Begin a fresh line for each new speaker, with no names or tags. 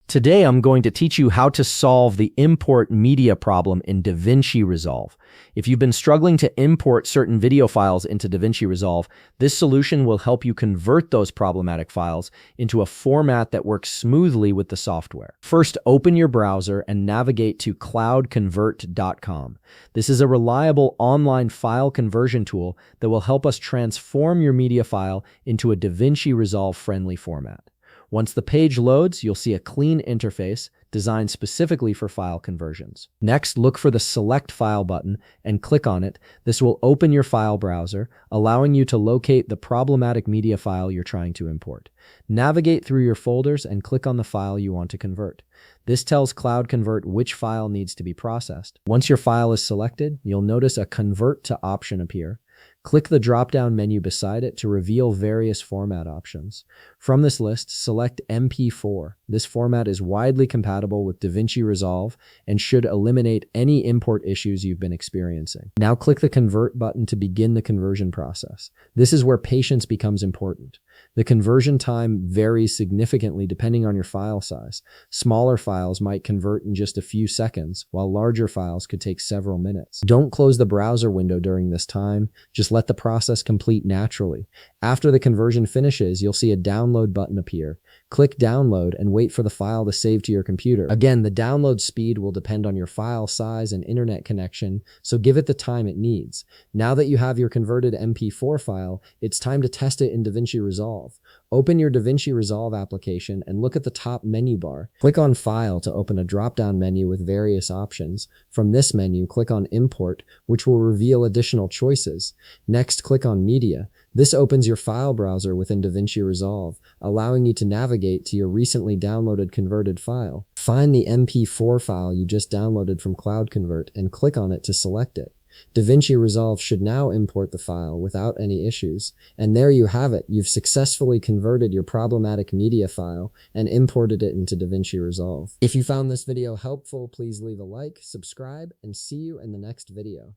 Today, I'm going to teach you how to solve the import media problem in Davinci Resolve. If you've been struggling to import certain video files into Davinci Resolve, this solution will help you convert those problematic files into a format that works smoothly with the software. First, open your browser and navigate to cloudconvert.com. This is a reliable online file conversion tool that will help us transform your media file into a Davinci Resolve-friendly format. Once the page loads, you'll see a clean interface designed specifically for file conversions. Next, look for the Select File button and click on it. This will open your file browser, allowing you to locate the problematic media file you're trying to import. Navigate through your folders and click on the file you want to convert. This tells Cloud Convert which file needs to be processed. Once your file is selected, you'll notice a Convert to option appear. Click the drop-down menu beside it to reveal various format options. From this list, select MP4. This format is widely compatible with Davinci Resolve and should eliminate any import issues you've been experiencing. Now click the Convert button to begin the conversion process. This is where patience becomes important. The conversion time varies significantly depending on your file size. Smaller files might convert in just a few seconds, while larger files could take several minutes. Don't close the browser window during this time. Just let the process complete naturally. After the conversion finishes, you'll see a download button appear. Click download and wait for the file to save to your computer. Again, the download speed will depend on your file size and internet connection, so give it the time it needs. Now that you have your converted MP4 file, it's time to test it in Davinci Resolve. Open your Davinci Resolve application and look at the top menu bar. Click on File to open a drop-down menu with various options. From this menu, click on Import, which will reveal additional choices. Next, click on Media. This opens your file browser within Davinci Resolve, allowing you to navigate to your recently downloaded converted file. Find the MP4 file you just downloaded from Cloud Convert and click on it to select it. Davinci Resolve should now import the file without any issues. And there you have it. You've successfully converted your problematic media file and imported it into Davinci Resolve. If you found this video helpful, please leave a like, subscribe, and see you in the next video.